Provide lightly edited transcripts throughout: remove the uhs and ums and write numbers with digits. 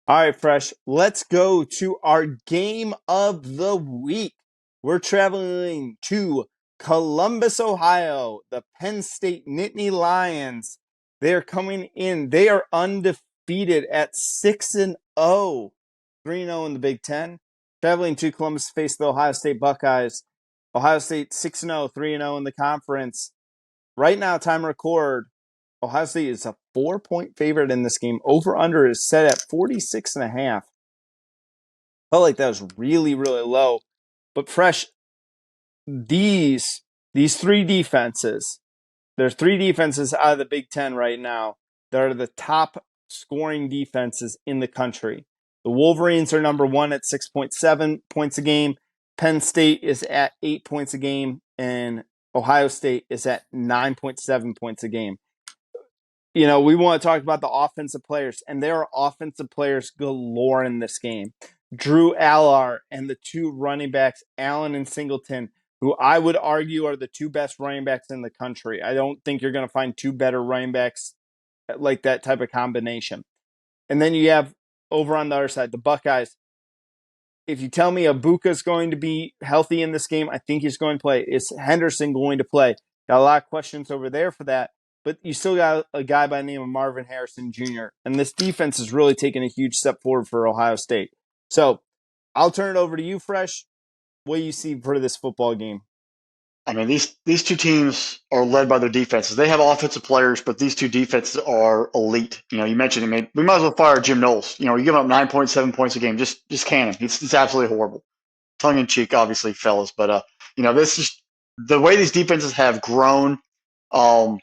All right, Fresh. Let's go to our game of the week. We're traveling to Columbus, Ohio. The Penn State Nittany Lions. They're coming in. They are undefeated at 6-0. 3-0 in the Big Ten. Traveling to Columbus to face the Ohio State Buckeyes. Ohio State 6-0, 3-0 in the conference. Right now, time record, Ohio State is a 4-point favorite in this game. Over-under is set at 46.5. Felt like that was really, really low. But Fresh, these three defenses, there's three defenses out of the Big Ten right now that are the top scoring defenses in the country. The Wolverines are number one at 6.7 points a game. Penn State is at 8 points a game, and Ohio State is at 9.7 points a game. You know, we want to talk about the offensive players, and there are offensive players galore in this game. Drew Allar and the two running backs, Allen and Singleton, who I would argue are the two best running backs in the country. I don't think you're going to find two better running backs like that type of combination. And then you have over on the other side, the Buckeyes. If you tell me Abuka's going to be healthy in this game, I think he's going to play. Is Henderson going to play? Got a lot of questions over there for that. But you still got a guy by the name of Marvin Harrison Jr. And this defense is really taking a huge step forward for Ohio State. So I'll turn it over to you, Fresh. What do you see for this football game? I mean, these two teams are led by their defenses. They have offensive players, but these two defenses are elite. You know, you mentioned it. We might as well fire Jim Knowles. You know, you give up 9.7 points a game, just can him. It's absolutely horrible. Tongue in cheek, obviously, fellas. But you know, this is the way these defenses have grown, and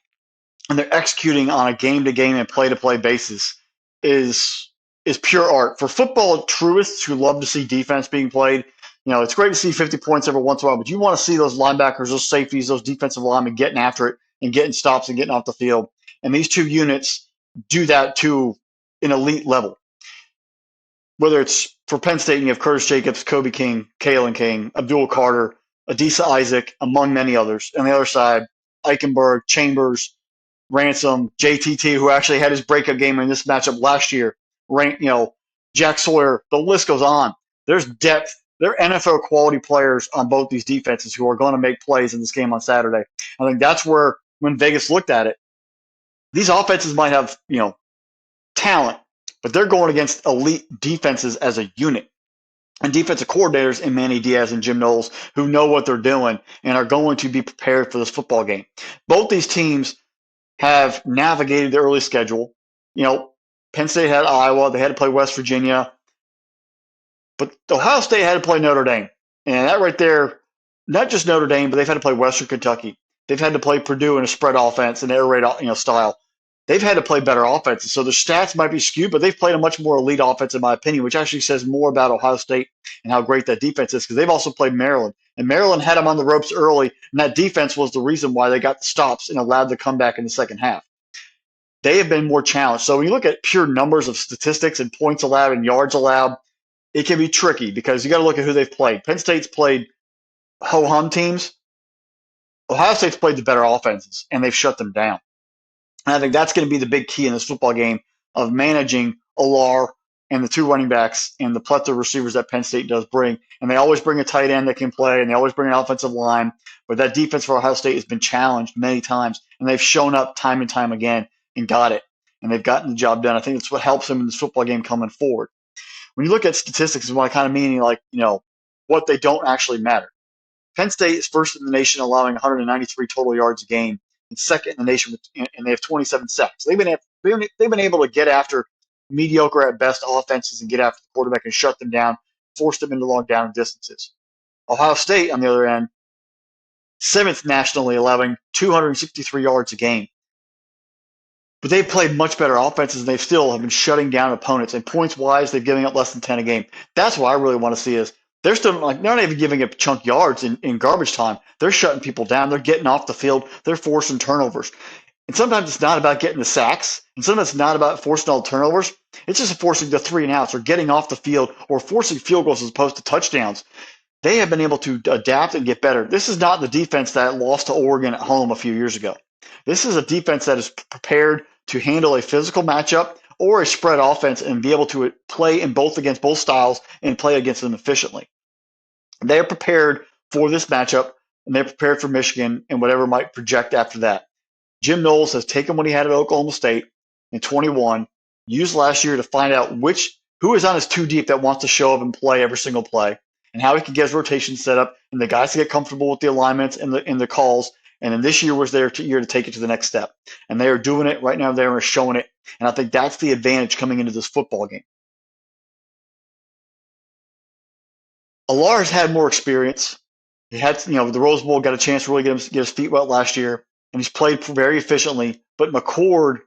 they're executing on a game to game and play to play basis is pure art for football truists who love to see defense being played. You know, it's great to see 50 points every once in a while, but you want to see those linebackers, those safeties, those defensive linemen getting after it and getting stops and getting off the field. And these two units do that to an elite level. Whether it's for Penn State, you have Curtis Jacobs, Kobe King, Kalen King, Abdul Carter, Adisa Isaac, among many others. On the other side, Eichenberg, Chambers, Ransom, JTT, who actually had his breakup game in this matchup last year. You know, Jack Sawyer. The list goes on. There's depth. They're NFL quality players on both these defenses who are going to make plays in this game on Saturday. I think that's where, when Vegas looked at it, these offenses might have, you know, talent, but they're going against elite defenses as a unit. And defensive coordinators in Manny Diaz and Jim Knowles who know what they're doing and are going to be prepared for this football game. Both these teams have navigated the early schedule. You know, Penn State had Iowa. They had to play West Virginia. But Ohio State had to play Notre Dame. And that right there, not just Notre Dame, but they've had to play Western Kentucky. They've had to play Purdue in a spread offense and air raid, you know, style. They've had to play better offenses. So their stats might be skewed, but they've played a much more elite offense, in my opinion, which actually says more about Ohio State and how great that defense is, because they've also played Maryland. And Maryland had them on the ropes early, and that defense was the reason why they got the stops and allowed the comeback in the second half. They have been more challenged. So when you look at pure numbers of statistics and points allowed and yards allowed, it can be tricky because you got to look at who they've played. Penn State's played ho-hum teams. Ohio State's played the better offenses, and they've shut them down. And I think that's going to be the big key in this football game of managing Allar and the two running backs and the plethora of receivers that Penn State does bring. And they always bring a tight end that can play, and they always bring an offensive line. But that defense for Ohio State has been challenged many times, and they've shown up time and time again and got it. And they've gotten the job done. I think that's what helps them in this football game coming forward. When you look at statistics, is what I kind of mean, like, you know, what they don't actually matter. Penn State is first in the nation, allowing 193 total yards a game, and second in the nation, and they have 27 sacks. They've been able to get after mediocre at best offenses and get after the quarterback and shut them down, force them into long down distances. Ohio State, on the other end, seventh nationally, allowing 263 yards a game. But they've played much better offenses, and they still have been shutting down opponents. And points-wise, they're giving up less than 10 a game. That's what I really want to see is they're still they're not even giving up chunk yards in garbage time. They're shutting people down. They're getting off the field. They're forcing turnovers. And sometimes it's not about getting the sacks, and sometimes it's not about forcing all the turnovers. It's just forcing the 3 and outs or getting off the field or forcing field goals as opposed to touchdowns. They have been able to adapt and get better. This is not the defense that lost to Oregon at home a few years ago. This is a defense that is prepared to handle a physical matchup or a spread offense and be able to play in both against both styles and play against them efficiently. They're prepared for this matchup, and they're prepared for Michigan and whatever might project after that. Jim Knowles has taken what he had at Oklahoma State in 21, used last year to find out who is on his two deep that wants to show up and play every single play, and how he can get his rotation set up and the guys to get comfortable with the alignments and the calls. And then this year was their year to take it to the next step. And they are doing it right now. They are showing it. And I think that's the advantage coming into this football game. Alar's had more experience. He had, the Rose Bowl, got a chance to really get his feet wet last year, and he's played very efficiently. But McCord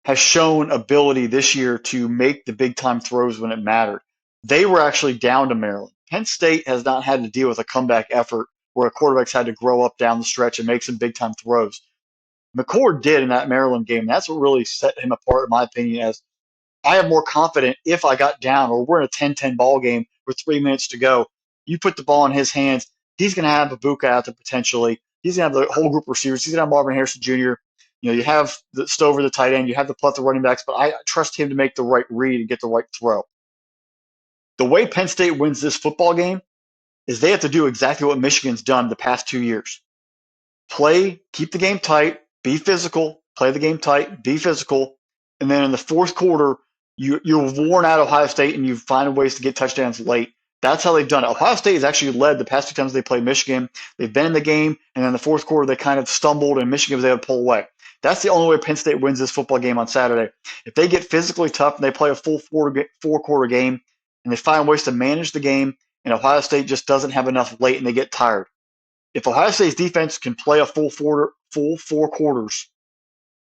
has shown ability this year to make the big time throws when it mattered. They were actually down to Maryland. Penn State has not had to deal with a comeback effort where a quarterback's had to grow up down the stretch and make some big time throws. McCord did in that Maryland game. That's what really set him apart, in my opinion, as I am more confident if I got down or we're in a 10-10 ball game with 3 minutes to go. You put the ball in his hands, he's going to have Ibuka out there potentially. He's going to have the whole group of receivers. He's going to have Marvin Harrison Jr. You have the Stover, the tight end. You have the plethora of running backs, but I trust him to make the right read and get the right throw. The way Penn State wins this football game is they have to do exactly what Michigan's done the past 2 years. Keep the game tight, be physical, play the game tight, be physical, and then in the fourth quarter, you're worn out Ohio State and you find ways to get touchdowns late. That's how they've done it. Ohio State has actually led the past 2 times they played Michigan. They've been in the game, and then in the fourth quarter, they kind of stumbled, and Michigan was able to pull away. That's the only way Penn State wins this football game on Saturday. If they get physically tough and they play a full four-quarter game, and they find ways to manage the game, and Ohio State just doesn't have enough late and they get tired. If Ohio State's defense can play a full 4 quarters,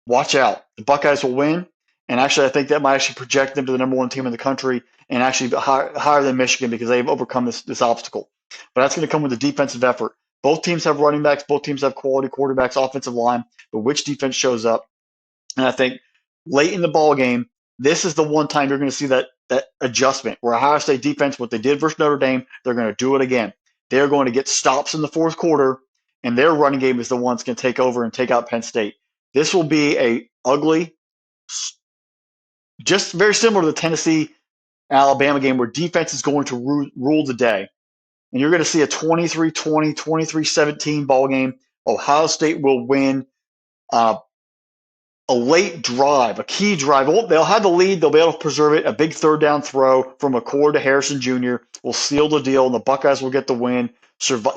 watch out. The Buckeyes will win. And actually, I think that might actually project them to the number 1 team in the country and actually higher than Michigan because they've overcome this obstacle. But that's going to come with a defensive effort. Both teams have running backs. Both teams have quality quarterbacks, offensive line. But which defense shows up? And I think late in the ball game, this is the one time you're going to see that adjustment where Ohio State defense, what they did versus Notre Dame, they're going to do it again. They're going to get stops in the fourth quarter, and their running game is the one that's going to take over and take out Penn State. This will be a ugly, just very similar to the Tennessee-Alabama game where defense is going to rule the day. And you're going to see a 23-20, 23-17 ball game. Ohio State will win a late drive, a key drive. They'll have the lead. They'll be able to preserve it. A big third down throw from McCord to Harrison Jr. will seal the deal, and the Buckeyes will get the win.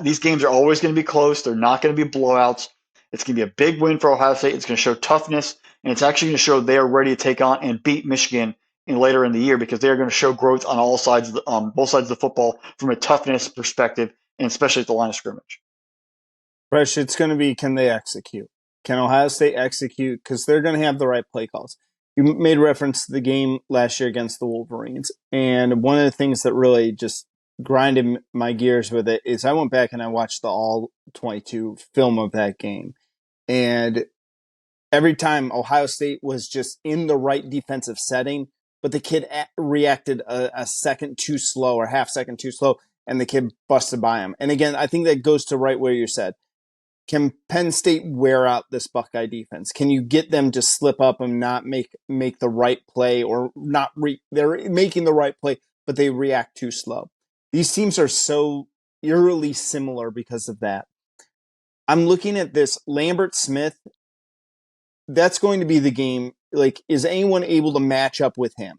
These games are always going to be close. They're not going to be blowouts. It's going to be a big win for Ohio State. It's going to show toughness, and it's actually going to show they are ready to take on and beat Michigan later in the year because they are going to show growth on both sides of the football from a toughness perspective, and especially at the line of scrimmage. Fresh, it's going to be, can they execute? Can Ohio State execute? Because they're going to have the right play calls. You made reference to the game last year against the Wolverines. And one of the things that really just grinded my gears with it is I went back and I watched the all 22 film of that game. And every time Ohio State was just in the right defensive setting, but the kid reacted a second too slow or half second too slow, and the kid busted by him. And again, I think that goes to right where you said. Can Penn State wear out this Buckeye defense? Can you get them to slip up and not make the right play, or not? They're making the right play, but they react too slow. These teams are so eerily similar because of that. I'm looking at this Lambert Smith. That's going to be the game. Like, is anyone able to match up with him?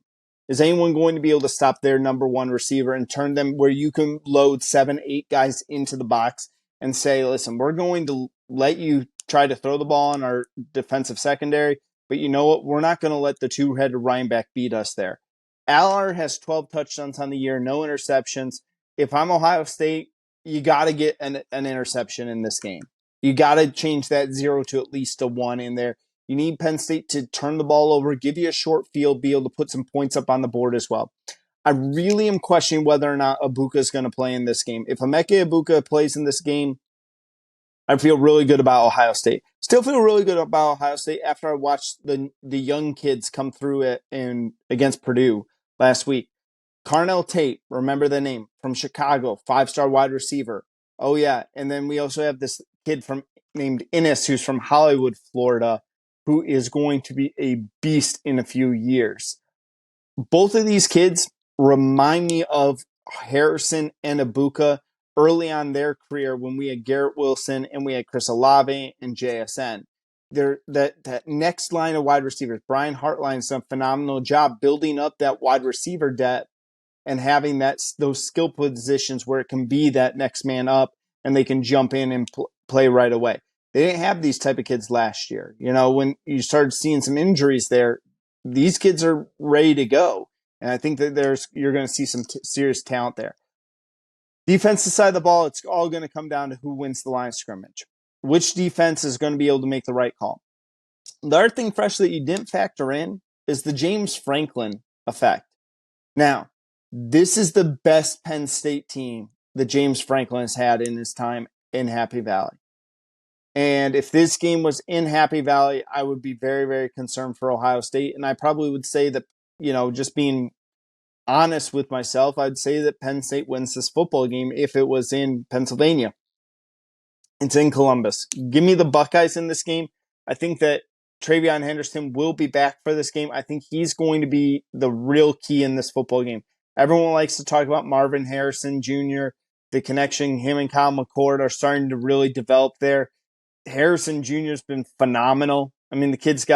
Is anyone going to be able to stop their number 1 receiver and turn them where you can load 7, 8 guys into the box and say, listen, we're going to let you try to throw the ball on our defensive secondary, but you know what? We're not going to let the 2-headed running back beat us there. Allard has 12 touchdowns on the year, no interceptions. If I'm Ohio State, you got to get an interception in this game. You got to change that 0 to at least a 1 in there. You need Penn State to turn the ball over, give you a short field, be able to put some points up on the board as well. I really am questioning whether or not Ibuka is going to play in this game. If Emeka Ibuka plays in this game, I feel really good about Ohio State. Still feel really good about Ohio State after I watched the young kids come through it against Purdue last week. Carnell Tate, remember the name, from Chicago, 5-star wide receiver. Oh, yeah. And then we also have this kid named Innes, who's from Hollywood, Florida, who is going to be a beast in a few years. Both of these kids remind me of Harrison and Ibuka early on their career when we had Garrett Wilson and we had Chris Olave and JSN. That next line of wide receivers, Brian Hartline's done a phenomenal job building up that wide receiver depth and having those skill positions where it can be that next man up and they can jump in and play right away. They didn't have these type of kids last year. When you started seeing some injuries there, these kids are ready to go. And I think that you're going to see some serious talent there. Defensive side of the ball, it's all going to come down to who wins the line of scrimmage. Which defense is going to be able to make the right call? The other thing, Fresh, that you didn't factor in is the James Franklin effect. Now, this is the best Penn State team that James Franklin has had in his time in Happy Valley. And if this game was in Happy Valley, I would be very, very concerned for Ohio State. And I probably would say that, just being honest with myself, I'd say that Penn State wins this football game if it was in Pennsylvania. It's in Columbus. Give me the Buckeyes in this game. I think that Travion Henderson will be back for this game. I think he's going to be the real key in this football game. Everyone likes to talk about Marvin Harrison Jr., the connection him and Kyle McCord are starting to really develop there. Harrison Jr. has been phenomenal. I mean, the kid's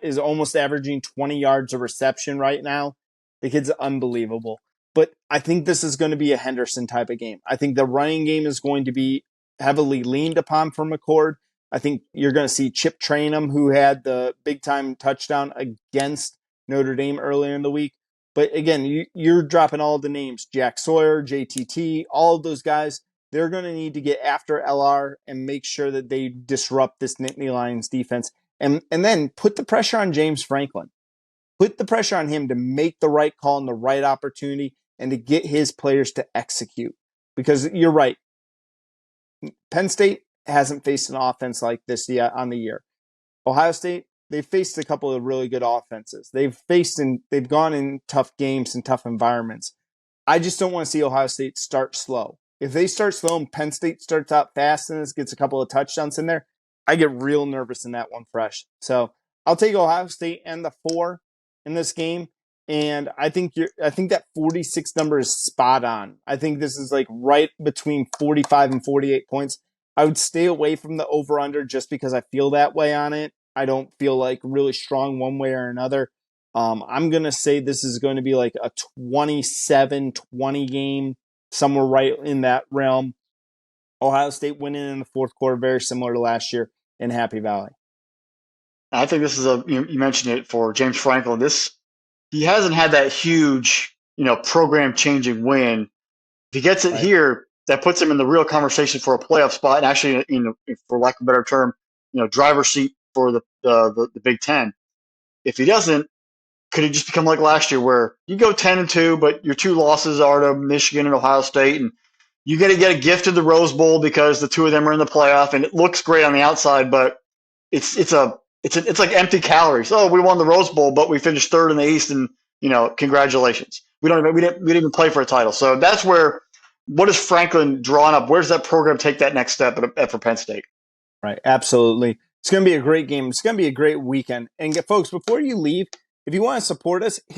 is almost averaging 20 yards of reception right now. The kid's unbelievable. But I think this is going to be a Henderson type of game. I think the running game is going to be heavily leaned upon from McCord. I think you're going to see Chip Trainum, who had the big-time touchdown against Notre Dame earlier in the week. But again, you're dropping all of the names. Jack Sawyer, JTT, all of those guys. They're going to need to get after LR and make sure that they disrupt this Nittany Lions defense. And then put the pressure on James Franklin. Put the pressure on him to make the right call and the right opportunity and to get his players to execute. Because you're right. Penn State hasn't faced an offense like this yet on the year. Ohio State, they've faced a couple of really good offenses. They've gone in tough games and tough environments. I just don't want to see Ohio State start slow. If they start slow and Penn State starts out fast and gets a couple of touchdowns in there, I get real nervous in that one, Fresh. So I'll take Ohio State and the 4 in this game. And I think that 46 number is spot on. I think this is like right between 45 and 48 points. I would stay away from the over-under just because I feel that way on it. I don't feel like really strong one way or another. I'm going to say this is going to be like a 27-20 game, somewhere right in that realm. Ohio State winning in the fourth quarter, very similar to last year in Happy Valley. I think this is you mentioned it for James Franklin. He hasn't had that huge, program changing win. If he gets it here, that puts him in the real conversation for a playoff spot, and actually, for lack of a better term, driver's seat for the Big Ten. If he doesn't, could it just become like last year, where you go 10-2, but your 2 losses are to Michigan and Ohio State, and you got to get a gift of the Rose Bowl because the 2 of them are in the playoff, and it looks great on the outside, but it's like empty calories. Oh, we won the Rose Bowl, but we finished 3rd in the East, and congratulations. We didn't even play for a title. So that's where, what is Franklin drawn up? Where does that program take that next step for Penn State? Right, absolutely. It's going to be a great game. It's going to be a great weekend. And folks, before you leave, if you want to support us,